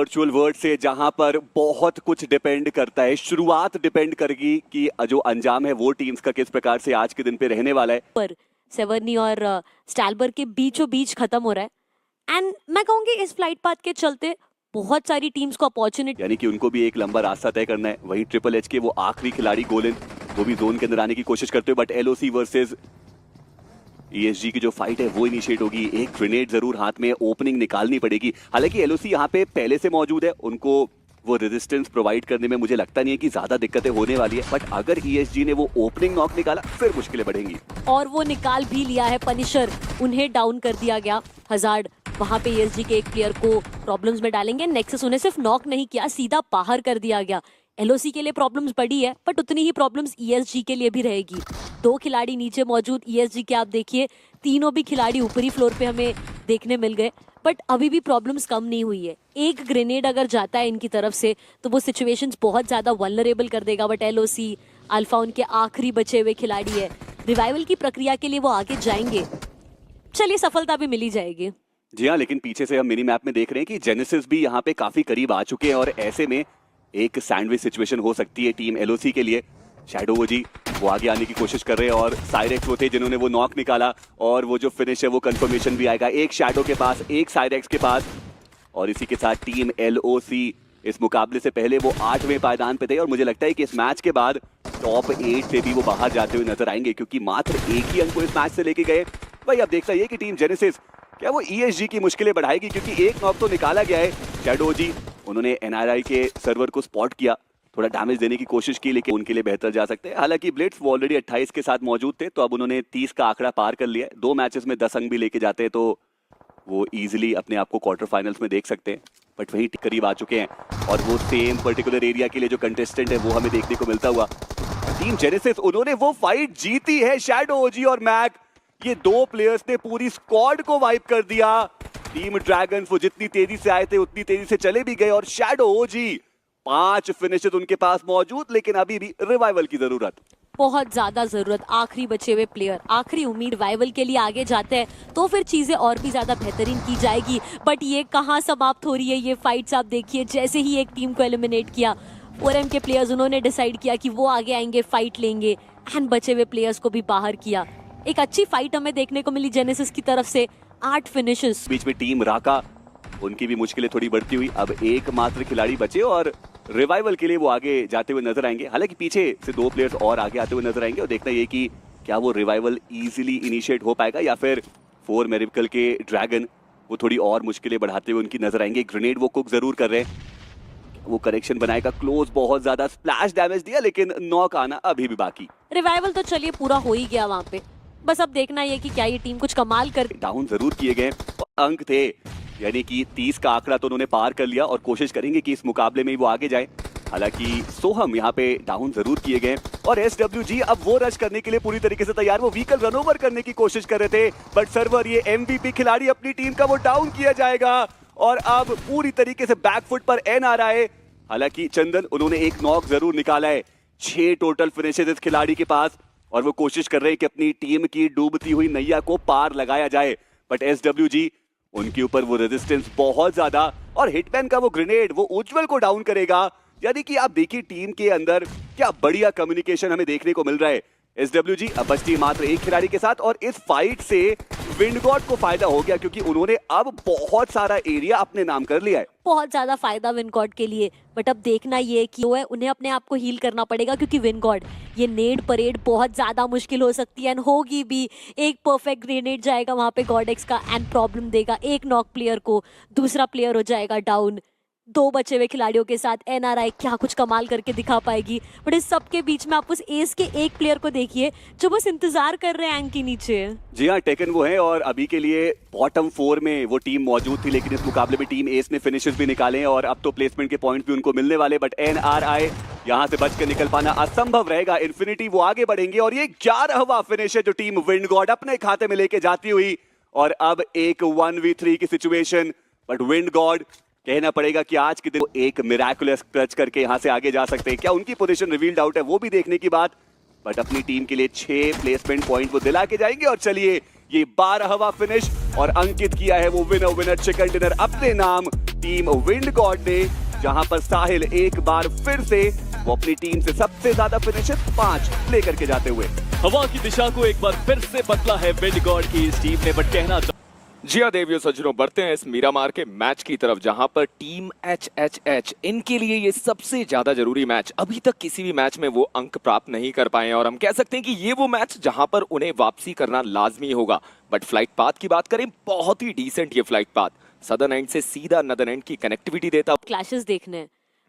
Virtual world से जहां पर बहुत कुछ डिपेंड करता है, शुरुआत डिपेंड करेगी कि जो अंजाम है वो टीम्स का किस प्रकार से आज के दिन पे रहने वाला है। पर सेवर्नी और स्टैलबर्ग के बीचों बीच खत्म हो रहा है एंड मैं कहूंगी इस फ्लाइट पाथ के चलते बहुत सारी टीम्स को अपॉर्चुनिटी, यानी कि उनको भी एक लंबा रास्ता तय करना है। वहीं ट्रिपल एच के वो आखिरी खिलाड़ी गोलिन, वो भी जोन के अंदर आने की कोशिश करते हुए, बट एलओसी वर्सेस ईएसजी की जो फाइट है वो इनिशिएट होगी। एक ग्रेनेड जरूर हाथ में ओपनिंग निकालनी पड़ेगी। हालांकि एलओसी यहाँ पे पहले से मौजूद है, उनको वो रेजिस्टेंस प्रोवाइड करने में मुझे लगता नहीं है कि ज्यादा दिक्कतें होने वाली है। बट अगर ईएसजी ने वो ओपनिंग नॉक निकाला फिर मुश्किलें बढ़ेंगी। और वो निकाल भी लिया है पनिशर, उन्हें डाउन कर दिया गया। हजार्ड वहां पे ईएसजी के एक प्लेयर को प्रॉब्लम्स में डालेंगे। नेक्सस उन्हें सिर्फ नॉक नहीं किया, सीधा बाहर कर दिया गया। एलओसी के लिए प्रॉब्लम्स बढ़ी है बट उतनी ही प्रॉब्लम्स ईएसजी के लिए भी रहेगी। दो खिलाड़ी नीचे मौजूद ईएसजी के, आप देखिए तीनों भी खिलाड़ी ऊपरी फ्लोर पे हमें देखने मिल गए, बट अभी भी प्रॉब्लम्स कम नहीं हुई है। एक ग्रेनेड अगर जाता है इनकी तरफ से तो वो सिचुएशंस बहुत ज्यादा वल्नरेबल कर देगा। बट एलओसी अल्फा उनके आखिरी बचे हुए खिलाड़ी है, रिवाइवल की प्रक्रिया के लिए वो आगे जाएंगे। चलिए सफलता भी मिली जाएगी। जी हाँ, लेकिन पीछे से हम मिनी मैप में देख रहे हैं कि जेनेसिस भी यहाँ पे काफी करीब आ चुके हैं और ऐसे में एक सैंडविच सिचुएशन हो सकती है टीम एलओसी के लिए। शैडो जी वो आगे आने की कोशिश कर रहे हैं और साइरेक्स वो थे जिन्होंने वो नॉक निकाला और वो जो फिनिश है वो कंफर्मेशन भी आएगा। एक शैडो के पास, एक साइरेक्स के पास, और इसी के साथ टीम एलओसी इस मुकाबले से पहले वो 8वें पायदान पे थे और मुझे लगता है कि इस मैच के बाद टॉप 8 से भी वो बाहर जाते हुए नजर आएंगे, क्योंकि मात्र एक ही अंक को इस मैच से लेके गए। भाई अब देखता है कि टीम जेनेसिस क्या वो ईएसजी की मुश्किलें बढ़ाएगी, क्योंकि एक नॉक तो निकाला गया है। शैडो जी उन्होंने एनआरआई के सर्वर को स्पॉट किया, थोड़ा डैमेज देने की कोशिश की, लेकिन उनके लिए बेहतर जा सकते हैं। हालांकि ब्लिट्स वो ऑलरेडी 28 के साथ मौजूद थे, तो अब उन्होंने 30 का आंकड़ा पार कर लिया है। 2 मैचेस में 10 अंक भी लेके जाते हैं तो वो इजीली अपने आप को क्वार्टर फाइनल्स में देख सकते हैं। बट वही करीब आ चुके हैं और वो सेम पर्टिकुलर एरिया के लिए जो कंटेस्टेंट है वो हमें देखने को मिलता हुआ। टीम जेनेसिस उन्होंने वो फाइट जीती है। शैडो ओजी और मैक, ये 2 प्लेयर्स ने पूरी स्क्वाड को वाइप कर दिया। टीम ड्रैगन्स वो जितनी तेजी से आए थे उतनी तेजी से चले भी गए और शैडो ओजी 5 फिनिशेस उनके पास मौजूद, लेकिन अभी भी रिवाइवल की जरूरत, बहुत ज्यादा जरूरत। आखिरी बचे हुए प्लेयर, आखिरी उम्मीद रिवाइवल के लिए आगे जाते हैं तो फिर चीजें और भी ज्यादा बेहतरीन की जाएगी। बट ये कहाँ समाप्त हो रही है ये फाइट्स, आप देखिए जैसे ही एक टीम को एलिमिनेट किया ओरएम के प्लेयर्स, उन्होंने डिसाइड किया कि वो आगे आएंगे, फाइट लेंगे एंड बचे हुए प्लेयर्स को भी बाहर किया। एक अच्छी फाइट हमें देखने को मिली जेनेसिस की तरफ से। 8 फिनिशेस। बीच में टीम राका, उनकी भी मुश्किलें थोड़ी बढ़ती हुई। अब एकमात्र खिलाड़ी बचे और रिवाइवल के लिए वो आगे जाते हुए नजर आएंगे। हालांकि पीछे से 2 प्लेयर्स और आगे आते हुए नजर आएंगे और देखना ये कि क्या वो रिवाइवल इजीली इनिशिएट हो पाएगा या फिर 4 मेरिकल के ड्रैगन वो थोड़ी और मुश्किलें बढ़ाते हुए उनकी नजर आएंगे। ग्रेनेड वो कुक जरूर कर रहे हैं, वो कनेक्शन बनाएगा। क्लोज बहुत ज्यादा स्प्लैश डैमेज दिया, लेकिन नॉक आना अभी भी बाकी। रिवाइवल तो चलिए पूरा हो ही गया वहां पे, बस अब देखना ये कि क्या ये टीम कुछ कमाल कर। डाउन जरूर किए गए अंक थे, यानी कि 30 का आंकड़ा तो उन्होंने पार कर लिया और कोशिश करेंगे कि इस मुकाबले में ही वो आगे जाए। हालांकि सोहम यहाँ पे डाउन जरूर किए गए और एसडब्ल्यूजी अब वो रश करने के लिए पूरी तरीके से तैयार। वो व्हीकल रन ओवर करने की कोशिश कर रहे थे, बट सर्वर ये एमवीपी खिलाड़ी अपनी टीम का वो डाउन किया जाएगा और अब पूरी तरीके से बैकफुट पर एनआरआई। हालांकि चंदन उन्होंने एक नॉक जरूर निकाला है। 6 टोटल फिनिशेस इस खिलाड़ी के पास और वो कोशिश कर रहे हैं कि अपनी टीम की डूबती हुई नैया को पार लगाया जाए। बट एसडब्ल्यूजी उनके ऊपर वो रेजिस्टेंस बहुत ज्यादा, और हिटमैन का वो ग्रेनेड वो उज्जवल को डाउन करेगा। यानी कि आप देखिए टीम के अंदर क्या बढ़िया कम्युनिकेशन हमें देखने को मिल रहा है। एसडब्ल्यूजी अब बचती मात्र एक खिलाड़ी के साथ और इस फाइट से विंडगॉड को फायदा हो गया, क्योंकि उन्होंने अब बहुत सारा एरिया अपने नाम कर लिया है। बहुत ज्यादा फायदा विनगॉड के लिए, बट अब देखना ये कि वो है उन्हें अपने आप को हील करना पड़ेगा, क्योंकि विनगॉड ये नेड परेड बहुत ज्यादा मुश्किल हो सकती है एंड होगी भी। एक परफेक्ट ग्रेनेड जाएगा वहां पे गॉडेक्स का एंड प्रॉब्लम देगा एक नॉक प्लेयर को, दूसरा प्लेयर हो जाएगा डाउन। 2 बचे हुए खिलाड़ियों के साथ एनआरआई क्या कुछ कमाल करके दिखा पाएगी। बट इस सब के बीच में आप उस एस के एक प्लेयर को देखिए जो बस इंतजार कर रहे हैं एंक के नीचे। जी हाँ, टेकन वो है और अभी के लिए बॉटम 4 में वो टीम मौजूद थी, लेकिन इस मुकाबले में टीम एस ने फिनिशेस भी निकाले हैं और अब तो प्लेसमेंट के पॉइंट भी उनको मिलने वाले। बट एनआरआई यहाँ से बच के निकल पाना असंभव रहेगा। इन्फिनिटी वो आगे बढ़ेंगे और ये 11वां फिनिश है जो टीम विंडगॉड अपने खाते में लेके जाती हुई। और अब एक 1v3 की सिचुएशन, बट विंडगॉड कहना पड़ेगा कि आज के दिन एक मिराकुलस क्लच करके यहां से आगे जा सकते हैं। क्या उनकी पोजीशन रिवील्ड आउट है वो भी देखने की बात, बट अपनी टीम के लिए 6 प्लेसमेंट पॉइंट वो दिला के जाएंगे। और चलिए ये 12वां फिनिश और अंकित किया है वो विनर चिकन डिनर अपने नाम। टीम विंड गॉड ने, जहां पर साहिल एक बार फिर से वो अपनी टीम से सबसे ज्यादा फिनिशेस 5 लेकर के जाते हुए। हवा की दिशा को एक बार फिर से बदला है विंड गॉड की इस टीम ने, बट कहना जी हाँ देवियों सज्जनों, बढ़ते हैं इस मीरामार के मैच की तरफ, जहां पर टीम HHH इनके लिए ये सबसे ज्यादा जरूरी मैच, अभी तक किसी भी मैच में वो अंक प्राप्त नहीं कर पाए हैं और हम कह सकते हैं कि ये वो मैच जहां पर उन्हें वापसी करना लाजमी होगा। बट फ्लाइट पाथ की बात करें, बहुत ही डिसेंट ये फ्लाइट पाथ, सदर्न एंड से सीधा नदर्न एंड की कनेक्टिविटी देता। क्लैशेस देखने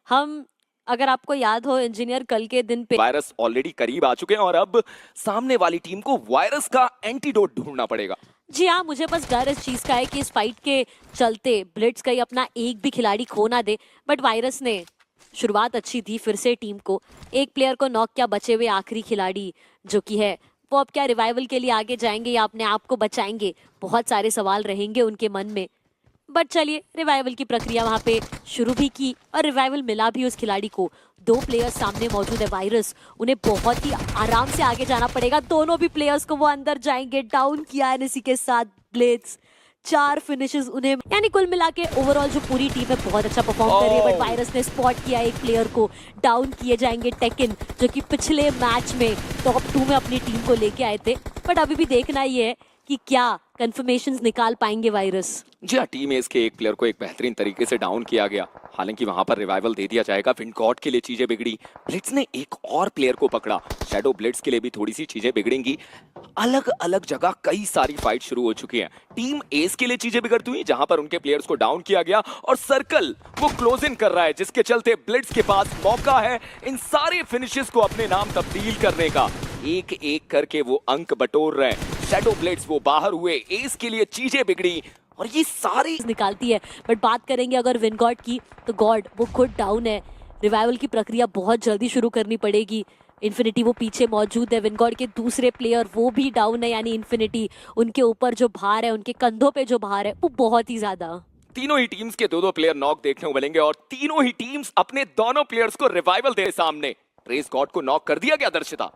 हम, अगर आपको याद हो इंजीनियर कल के दिन पे वायरस ऑलरेडी करीब आ चुके हैं और अब सामने वाली टीम को वायरस का एंटीडोट ढूंढना पड़ेगा। जी हाँ, मुझे बस डर इस चीज का है कि इस फाइट के चलते ब्लिट्स कहीं अपना एक भी खिलाड़ी खो ना दे। बट वायरस ने शुरुआत अच्छी दी फिर से टीम को, एक प्लेयर को नॉक किया, बचे हुए आखिरी खिलाड़ी जो कि है वो अब क्या रिवाइवल के लिए आगे जाएंगे या अपने आप को बचाएंगे, बहुत सारे सवाल रहेंगे उनके मन में। बट चलिए, रिवाइवल की प्रक्रिया वहां पे शुरू भी की और रिवाइवल मिला भी उस खिलाड़ी को। 2 प्लेयर्स सामने मौजूद है वायरस, उन्हें बहुत ही आराम से आगे जाना पड़ेगा। दोनों भी प्लेयर्स को वो अंदर जाएंगे, डाउन किया है इसी के साथ ब्लेड्स, 4 फिनिशेस उन्हें, यानी कुल मिला के ओवरऑल जो पूरी टीम है बहुत अच्छा परफॉर्म कर रही है। बट वायरस ने स्पॉट किया एक प्लेयर को, डाउन किए जाएंगे टेकन जो कि पिछले मैच में टॉप 2 में अपनी टीम को लेके आए थे। बट अभी भी देखना ही है कि क्या कंफर्मेशंस निकाल पाएंगे वायरस। जी हाँ, टीम एस के एक प्लेयर को एक बेहतरीन तरीके से डाउन किया गया, हालांकि वहां पर रिवाइवल दे दिया जाएगा। विंड गॉड के लिए चीजें बिगड़ी, ब्लिट्स ने एक और प्लेयर को पकड़ा, शैडो ब्लिट्स के लिए भी थोड़ी सी चीजें बिगड़ेंगी। अलग अलग जगह कई सारी फाइट शुरू हो चुकी हैं। टीम एस के लिए चीजें बिगड़ती हुई, जहां पर उनके प्लेयर्स को डाउन किया गया और सर्कल वो क्लोज इन कर रहा है, जिसके चलते ब्लिट्स के पास मौका है इन सारे फिनिशेस को अपने नाम तब्दील करने का। एक एक करके वो अंक बटोर रहे हैं। शैडो ब्लेड्स वो बाहर हुए, एस के लिए चीजें बिगड़ी और ये सारी निकालती है। बट बात करेंगे अगर विन गॉड की, तो गॉड वो खुद डाउन है। रिवाइवल की प्रक्रिया बहुत जल्दी शुरू करनी पड़ेगी। इन्फिनिटी वो पीछे मौजूद है, विन गॉड के दूसरे प्लेयर वो भी डाउन है, यानी इन्फिनिटी, उनके ऊपर जो भार है, उनके कंधों पे जो भार है वो बहुत ही ज्यादा। तीनों ही टीम्स के 2-2 प्लेयर नॉक देखने को मिलेंगे और तीनों ही टीम्स अपने दोनों प्लेयर्स को रिवाइवल दे सामने। ट्रेस गॉड को नॉक कर दिया गया दर्शिता।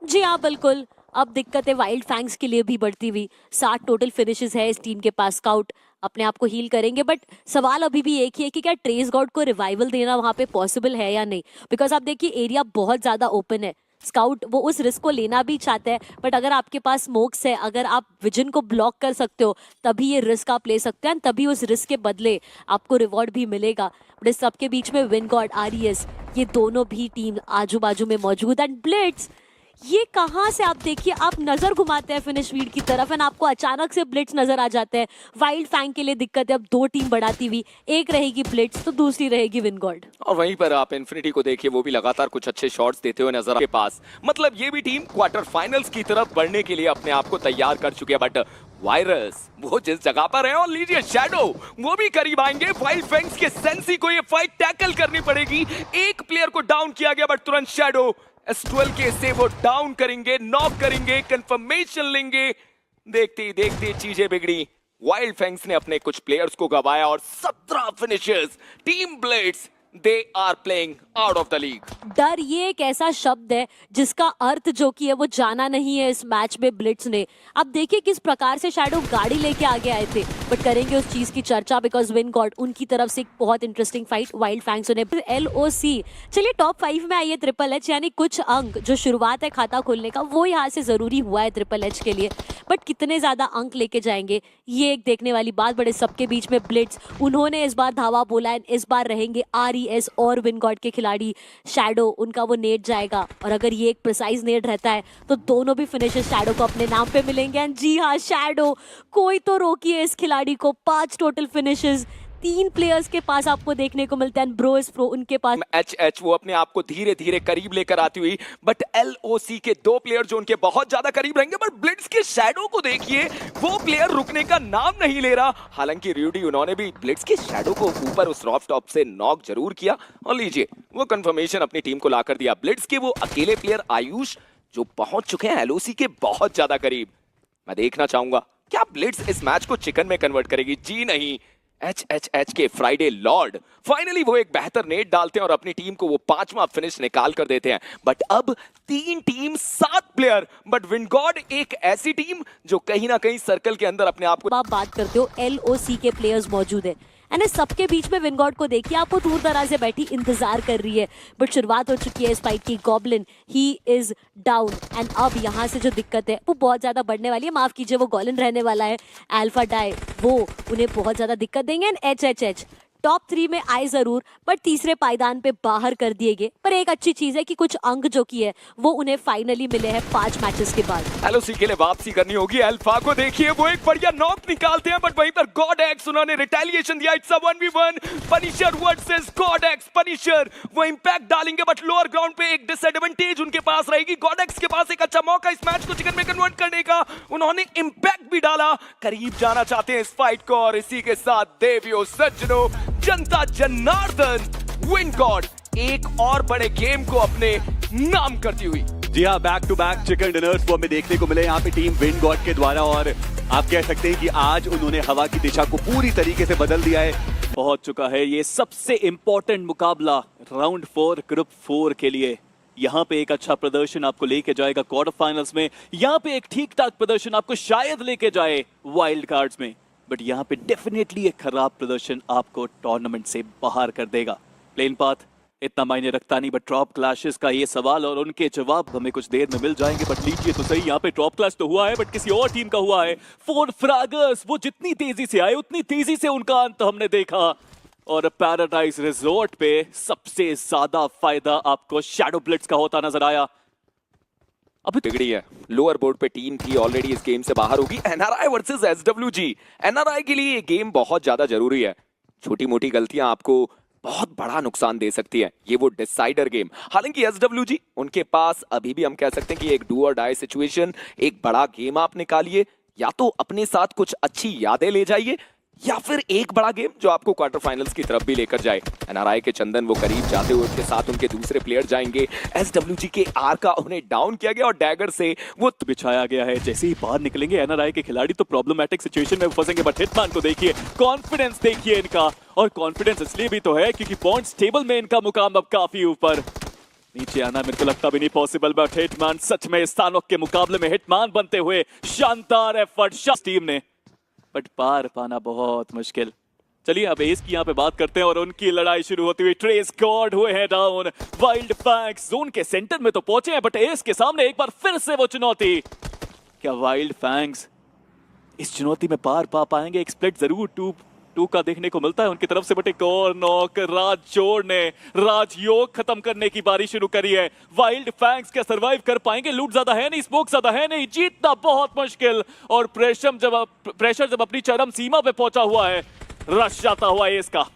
जी हाँ बिल्कुल, अब दिक्कत है वाइल्ड फैंग्स के लिए भी बढ़ती हुई। 60 टोटल फिनिशेस है इस टीम के पास। स्काउट अपने आप को हील करेंगे, बट सवाल अभी भी एक ही है कि क्या ट्रेस गॉड को रिवाइवल देना वहां पे पॉसिबल है या नहीं। बिकॉज आप देखिए एरिया बहुत ज्यादा ओपन है, स्काउट वो उस रिस्क को लेना भी चाहता है। बट अगर आपके पास स्मोक्स है, अगर आप विजन को ब्लॉक कर सकते हो, तभी ये रिस्क आप ले सकते हैं, तभी उस रिस्क के बदले आपको रिवॉर्ड भी मिलेगा। बट इस सबके बीच में विन गॉड, RES, ये दोनों भी टीम आजू बाजू में मौजूद। एंड ब्लिट्स, ये कहाँ से, आप देखिए, आप नजर घुमाते हैं फिनिश वीड की तरफ एंड आपको अचानक से ब्लिट्स नजर आ जाते हैं। वाइल्ड फैंग के लिए दिक्कत है, अब 2 टीम बढ़ाती हुई, एक रहेगी ब्लिट्स तो दूसरी रहेगी विन गॉड। और वहीं पर आप इन्फिनिटी को देखिए, वो भी लगातार कुछ अच्छे शॉट्स देते हुए नजर के पास, मतलब ये भी टीम क्वार्टर फाइनल्स की तरफ बढ़ने के लिए अपने आप को तैयार कर चुकी है। बट वायरस वो जिस जगह पर है, और लीजिए शैडो वो भी करीब आएंगे। वाइल्ड फैंग्स के सेंसी को ये फाइट टैकल करनी पड़ेगी। एक प्लेयर को डाउन किया गया, बट तुरंत शैडो S12 के से वो डाउन करेंगे, नॉक करेंगे, कंफर्मेशन लेंगे। देखते ही देखते चीजें बिगड़ी। वाइल्ड फैंग्स ने अपने कुछ प्लेयर्स को गवाया और 17 finishers. Team blades, they are playing out of the league. डर ये एक ऐसा शब्द है जिसका अर्थ जो कि है वो जाना नहीं है इस मैच में ब्लिट्स ने। अब देखिए किस प्रकार से शैडो गाड़ी लेके आगे आए थे, बट करेंगे उस चीज की चर्चा बिकॉज विन गॉड उनकी तरफ से एक बहुत इंटरेस्टिंग फाइट वाइल्ड फैंग्स ने। LOC चलिए टॉप 5 में आई है ट्रिपल एच, यानी कुछ अंक जो शुरुआत है खाता खोलने का वो यहाँ से जरूरी हुआ है ट्रिपल एच के लिए। बट कितने ज्यादा अंक लेके जाएंगे ये एक देखने वाली बात। बड़े सबके बीच में ब्लिट्स, उन्होंने इस बार धावा बोला है, इस बार रहेंगे RES और विन गॉड के खिलाड़ी। शैडो उनका वो नेट जाएगा और अगर ये एक प्रिसाइज नेट रहता है तो दोनों भी फिनिशेस शैडो को अपने नाम पे मिलेंगे। एंड जी हाँ, शैडो कोई तो रोकिए इस खिलाड़ी को। 5 टोटल फिनिशेस 3 प्लेयर्स के पास आपको देखने को मिलते हैं। ब्रो इज प्रो उनके पास HH वो अपने आप को धीरे धीरे करीब लेकर आती हुई, बट LOC के 2 प्लेयर जो उनके बहुत ज्यादा करीब रहेंगे। बट ब्लिट्स के शैडो को देखिए, वो प्लेयर रुकने का नाम नहीं ले रहा। हालांकि रूडी उन्होंने भी ब्लिट्स के शैडो को ऊपर उस रॉफ टॉप से नॉक जरूर किया और लीजिए वो कंफर्मेशन अपनी टीम को लाकर दिया। ब्लिट्स के वो अकेले प्लेयर आयुष जो पहुंच चुके हैं LOC के बहुत ज्यादा करीब। मैं देखना चाहूंगा क्या ब्लिट्स इस मैच को चिकन में कन्वर्ट करेगी। जी नहीं, HHH के फ्राइडे लॉर्ड फाइनली वो एक बेहतर नेट डालते हैं और अपनी टीम को वो 5वां फिनिश निकाल कर देते हैं। बट अब 3 team 7 player, but win God एक ऐसी टीम जो कहीं ना कहीं सर्कल के अंदर अपने आप को। आप बात करते हो LOC के प्लेयर्स मौजूद है एंड इस सबके बीच में विनगॉड को देखिए, आपको दूर दराज से बैठी इंतजार कर रही है, बट शुरुआत हो चुकी है इस फाइट की। Goblin he is down and अब यहाँ से जो दिक्कत है वो बहुत ज्यादा बढ़ने वाली है। माफ कीजिए, वो गॉलिन रहने वाला है। अल्फा डाई वो उन्हें बहुत ज्यादा दिक्कत देंगे एंड एच टॉप 3 में आए जरूर, बट तीसरे पायदान पे बाहर कर दिए गए। पर एक अच्छी चीज है कि कुछ अंक जो की है वो उन्हें फाइनली मिले हैं 5 मैचेस के बाद। एलओसी के लिए वापसी करनी होगी। अल्फा को देखिए, वो एक बढ़िया नॉक निकालते हैं, बट वहीं पर गॉड एक्स उन्होंने रिटेलिएशन दिया। It's a 1v1 Punisher versus God x. Punisher वो इंपैक्ट डालेंगे, बट लोअर ग्राउंड पे एक डिसएडवांटेज उनके पास रहेगी। गॉड एक्स के पास एक अच्छा मौका इस मैच को चिकन में कन्वर्ट करने का, उन्होंने इंपैक्ट भी डाला। करीब जाना चाहते हैं इस फाइट को, और इसी के साथ देवियों सज्जनों, जनता जनार्दन, विनगॉड एक और बड़े गेम को अपने नाम करती हुई। जी हाँ, back to back chicken dinners वो हमें देखने को मिले यहाँ पे टीम विनगॉड के द्वारा, और आप कह सकते हैं कि आज उन्होंने हवा की दिशा को पूरी तरीके से बदल दिया है। पहुंच चुका है ये सबसे इंपॉर्टेंट मुकाबला राउंड 4 ग्रुप 4 के लिए। यहाँ पे एक अच्छा प्रदर्शन आपको लेके जाएगा क्वार्टर फाइनल्स में, यहाँ पे एक ठीक ठाक प्रदर्शन आपको शायद लेके जाए वाइल्ड कार्ड्स में, बट यहाँ पे डेफिनेटली एक खराब प्रदर्शन आपको टूर्नामेंट से बाहर कर देगा। प्लेन पाथ इतना मायने रखता नहीं, बट टॉप क्लैशेस का ये सवाल और उनके जवाब हमें कुछ देर में मिल जाएंगे। बट लीजिए तो सही, यहाँ पे टॉप क्लैश तो हुआ है, बट किसी और टीम का हुआ है। 4 फ्रैगर्स वो जितनी तेजी से आए उतनी तेजी से उनका अंत हमने देखा, और पैराडाइज रिजॉर्ट पे सबसे ज्यादा फायदा आपको शैडो ब्लिट्स का होता नजर आया। अभी बिगड़ी है, लोअर बोर्ड पे टीम थी ऑलरेडी इस गेम से बाहर होगी। एनआरआई वर्सेस एसडब्ल्यूजी, एनआरआई के लिए ये गेम बहुत ज्यादा जरूरी है। छोटी मोटी गलतियां आपको बहुत बड़ा नुकसान दे सकती है, ये वो डिसाइडर गेम। हालांकि एसडब्ल्यूजी उनके पास अभी भी हम कह सकते हैं कि एक डू और डाई सिचुएशन, एक बड़ा गेम आप निकालिए, या तो अपने साथ कुछ अच्छी यादें ले जाइए, या फिर एक बड़ा गेम जो आपको क्वार्टर फाइनल्स की तरफ भी लेकर जाए। एनआरआई के चंदन वो करीब जाते हुए उनके साथ उनके दूसरे प्लेयर जाएंगे। एसडब्ल्यूजी के आर का उन्हें डाउन किया गया और डैगर से वो बिछाया गया है। जैसे ही बाहर निकलेंगे एनआरआई के खिलाड़ी तो प्रॉब्लमेटिक सिचुएशन में फंसेंगे, बट हिटमैन को देखिए, कॉन्फिडेंस देखिए इनका, और कॉन्फिडेंस इसलिए भी तो है क्योंकि पॉइंट्स टेबल में इनका मुकाम अब काफी ऊपर। नीचे आना मेरे को लगता भी नहीं पॉसिबल, बट हिटमैन सच में स्थानों के मुकाबले में हिटमैन बनते हुए शानदार एफर्ट टीम ने, बट पार पाना बहुत मुश्किल। चलिए अब एस की यहाँ पे बात करते हैं और उनकी लड़ाई शुरू होती हुई। ट्रेस गॉड हुए हैं डाउन, वाइल्ड फैंग्स जोन के सेंटर में तो पहुंचे हैं, बट एस के सामने एक बार फिर से वो चुनौती। क्या वाइल्ड फैंग्स इस चुनौती में पार पा पाएंगे? एक स्प्लिट जरूर 2 का देखने को मिलता है उनकी तरफ से, बट एक और नॉक राजजोड़ ने राजयोग खत्म करने की बारी शुरू करी है। वाइल्ड फैंग्स क्या सरवाइव कर पाएंगे? लूट ज्यादा है नहीं, स्मोक ज्यादा है नहीं, जीतना बहुत मुश्किल, और प्रेशर जब अपनी चरम सीमा पे पहुंचा हुआ है, रश जाता हुआ है इसका।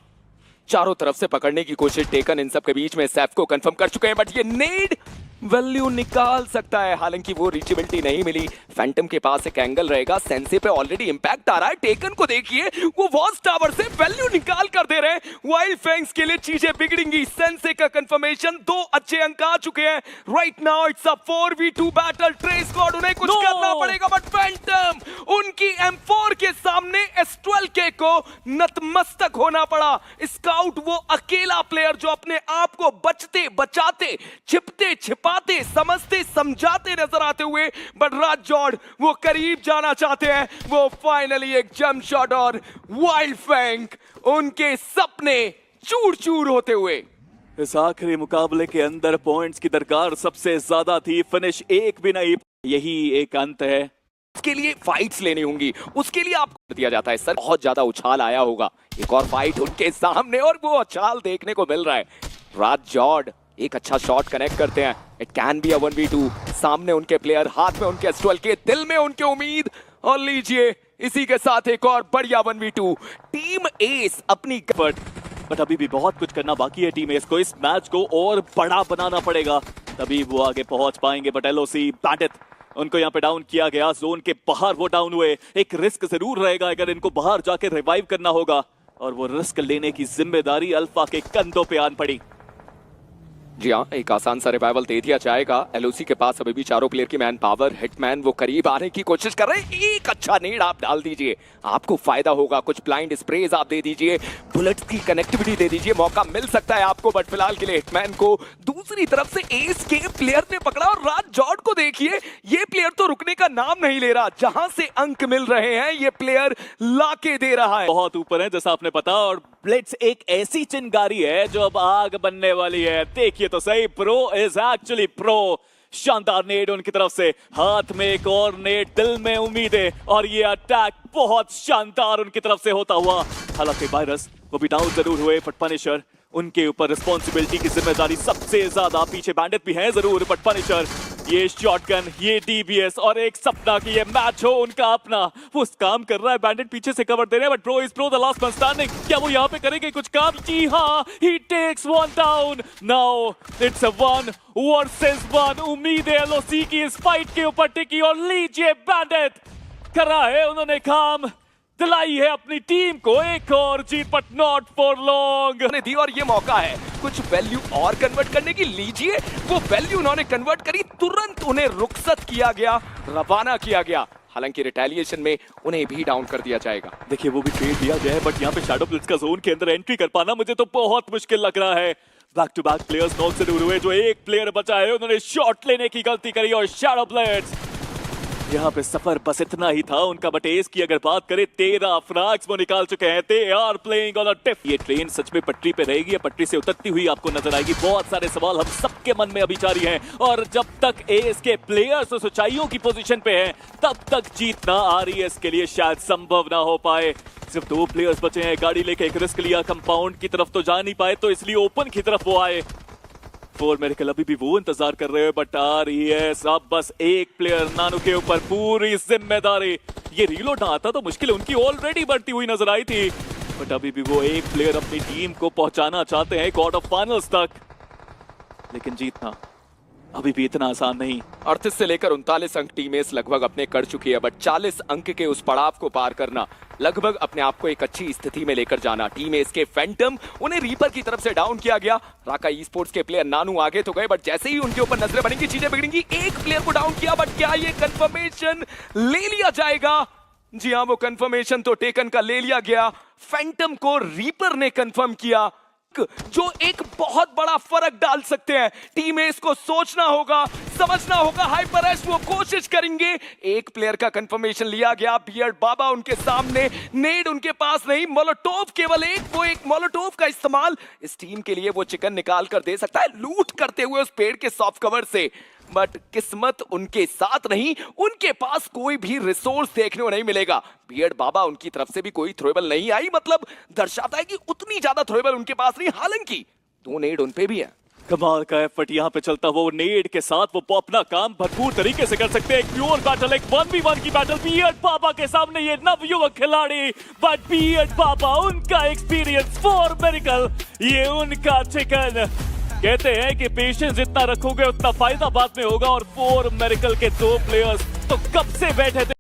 चारों तरफ से पकड़ने की कोशिश टेकन इन सब के बीच में सैफ को कंफर्म कर चुके हैं, बट ये नेड वैल्यू निकाल सकता है। हालांकि वो रीचेबिलिटी नहीं मिली। फैंटम के पास एक एंगल रहेगा, सेंसे पे ऑलरेडी इंपैक्ट आ रहा है। टेकन को देखिए, वो वॉच टावर से वैल्यू निकाल कर दे रहे हैं। वाइल्ड फैंग्स के लिए चीजें बिगड़ेंगी। सेंसे का कंफर्मेशन, 2 अच्छे अंक आ चुके हैं। Right now it's a 4v2 battle. Trace God उन्हें कुछ करना पड़ेगा, बट फैंटम उनकी M4 के सामने S12K को नतमस्तक होना पड़ा। स्काउट वो अकेला प्लेयर जो अपने आप को बचते बचाते, छिपते छिपाते, समझते समझाते नजर आते हुए, बट राजजोड़ वो करीब जाना चाहते हैं। वो फाइनली एक जंप शॉट और वाइल्ड फैंग उनके सपने चूर चूर होते हुए। इस आखिरी मुकाबले के अंदर पॉइंट्स की दरकार सबसे ज्यादा थी, फिनिश एक भी नहीं, यही एक अंत है। उसके लिए फाइट्स लेनी होंगी, उसके लिए आपको दिया जाता है सर। बहुत ज्यादा उछाल आया होगा, एक और फाइट उनके सामने और वो उछाल देखने को मिल रहा है। राजजोड़ एक अच्छा शॉट कनेक्ट करते हैं। It can be a 1v2। सामने उनके प्लेयर, हाथ में उनके S12 के, दिल में उनके उम्मीद, और लीजिए इसी के साथ एक और बढ़िया 1v2। टीम एस अपनी बट अभी भी बहुत कुछ करना बाकी है टीम एस को। इस मैच को और बड़ा बनाना पड़ेगा, तभी वो आगे पहुंच पाएंगे। बट एलओसी बैंडिट उनको यहाँ पे डाउन किया गया, जोन के बाहर वो डाउन हुए। एक रिस्क जरूर रहेगा अगर इनको बाहर जाके रिवाइव करना होगा, और वो रिस्क लेने की जिम्मेदारी अल्फा के कंधों पे आन पड़ी। जी हाँ, एक आसान सा रिवाइवल दे दिया जाएगा। एलओसी के पास अभी भी चारों प्लेयर की मैन पावर, हिटमैन वो करीब आने की कोशिश कर रहे हैं। एक अच्छा नेड आप डाल दीजिए, आपको फायदा होगा। कुछ ब्लाइंड स्प्रेज आप दे दीजिए, बुलेट्स की कनेक्टिविटी दे दीजिए, मौका मिल सकता है आपको। बट फिलहाल के लिए हिटमैन को दूसरी तरफ से एस के प्लेयर ने पकड़ा और राज जॉर्ड को देखिए, ये प्लेयर तो रुकने का नाम नहीं ले रहा। जहां से अंक मिल रहे हैं ये प्लेयर लाके दे रहा है। बहुत ऊपर है जैसा आपने पता, और ब्लिट्स एक ऐसी चिंगारी है जो अब आग बनने वाली है। देखिए तो सही, प्रो इज एक्चुअली प्रो। शानदार नेड उनकी तरफ से, हाथ में एक और नेड, दिल में उम्मीदें, और ये अटैक बहुत शानदार उनकी तरफ से होता हुआ। हालांकि वायरस वो भी डाउन जरूर हुए, बट पनिशर उनके ऊपर रिस्पॉन्सिबिलिटी की जिम्मेदारी सबसे ज्यादा। पीछे बैंडिट भी हैं जरूर, बट पनिशर, ये शॉटगन, ये डीबीएस और एक सपना कि ये मैच हो उनका अपना, वो काम कर रहा है। बैंडिट पीछे से कवर दे रहे हैं, but pro is pro, the last man standing. क्या वो यहाँ पे करेंगे कुछ काम? जी हाँ, he takes one down. Now it's a 1 versus 1। उम्मीद है एलओसी की इस फाइट के ऊपर टिकी, और लीजिए बैंडिट करा है उन्होंने काम, दिलाई है अपनी टीम को एक और जीत, बट नॉट फॉर लॉन्ग ने दी। और ये मौका है कुछ वैल्यू और कन्वर्ट करने की। लीजिए वो वैल्यू उन्होंने कन्वर्ट करी, तुरंत उन्हें रुखसत किया गया, रवाना किया गया। हालांकि रिटेलिएशन में उन्हें भी डाउन कर दिया जाएगा। देखिए वो भी ट्रेड दिया गया है, बट यहाँ पे शैडो ब्लिट्स का जोन के अंदर एंट्री कर पाना मुझे तो बहुत मुश्किल लग रहा है। Back to back players knock से दूर हुए, जो एक प्लेयर बचा है उन्होंने शॉट लेने की गलती करी, और शैडो ब्लिट्स यहाँ पे सफर बस इतना ही था उनका। बट एस की अगर बात करें, 13 फ्रैग्स वो निकाल चुके हैं। They are playing on a tip. ये ट्रेन सच में पटरी पे रहेगी या पटरी से उतरती हुई आपको नजर आएगी? बहुत सारे सवाल हम सबके मन में अभी जारी हैं, और जब तक एस के प्लेयर्स उस ऊंचाइयों की पोजीशन पे हैं, तब तक जीतना आरईएस के लिए शायद संभव ना हो पाए। सिर्फ 2 प्लेयर्स बचे हैं, गाड़ी लेके एक रिस्क लिया, कंपाउंड की तरफ तो जा नहीं पाए, तो इसलिए ओपन की तरफ वो आए। 4 मेडिकल अभी भी वो इंतजार कर रहे हैं, बट आरईएस अब बस एक प्लेयर नानू के ऊपर पूरी जिम्मेदारी। ये रीलोड ना आता तो मुश्किल उनकी ऑलरेडी बढ़ती हुई नजर आई थी, बट अभी भी वो एक प्लेयर अपनी टीम को पहुंचाना चाहते हैं क्वार्टर फाइनल्स तक, लेकिन जीतना अभी भी इतना आसान नहीं। 38 से लेकर 39 अंक टीम एस लगभग अपने कर चुकी है, बट 40 अंक के उस पड़ाव को पार करना, लगभग अपने आप को एक अच्छी स्थिति में लेकर जाना। टीम एस के फैंटम, उन्हें रीपर की तरफ से डाउन किया गया। राका ई स्पोर्ट्स के प्लेयर नानू आगे तो गए, बट जैसे ही उनके ऊपर नजरें बनेंगी चीजें बिगड़ेंगी। एक प्लेयर को डाउन किया, बट क्या ये कंफर्मेशन ले लिया जाएगा? जी हाँ, वो कंफर्मेशन तो टेकन का ले लिया गया। फैंटम को रीपर ने कंफर्म किया, जो एक बहुत बड़ा फर्क डाल सकते हैं। टीम एस को सोचना होगा, समझना होगा। हाइपरएश वो कोशिश करेंगे। एक प्लेयर का कंफर्मेशन लिया गया, बियर्ड बाबा उनके सामने, नेड उनके पास नहीं, मोलोटोव केवल एक, वो एक मोलोटोव का इस्तेमाल इस टीम के लिए वो चिकन निकाल कर दे सकता है, लूट करते हुए उस पेड़ के सॉफ्ट कवर से। बट किस्मत उनके साथ नहीं, उनके पास कोई भी रिसोर्स देखने को नहीं मिलेगा। बियर्ड बाबा उनकी तरफ से भी कोई थ्रोएबल नहीं आई, मतलब दर्शाता है कि उतनी ज्यादा थ्रोएबल उनके पास नहीं। हालांकि 2 नेड उन पे भी है। कमाल का एफर्ट यहाँ पे चलता हुआ, नेड के साथ वो अपना काम भरपूर तरीके से कर सकते हैं। एक प्योर बैटल, एक 1v1 की बैटल बियर्ड बाबा के सामने, ये नवयुवक खिलाड़ी, बट बियर्ड बाबा उनका एक्सपीरियंस, 4 मेडिकल ये उनका चिकन। कहते हैं कि पेशेंस जितना रखोगे उतना फायदा बाद में होगा, और 4 मेडिकल के 2 प्लेयर्स तो कब से बैठे थे।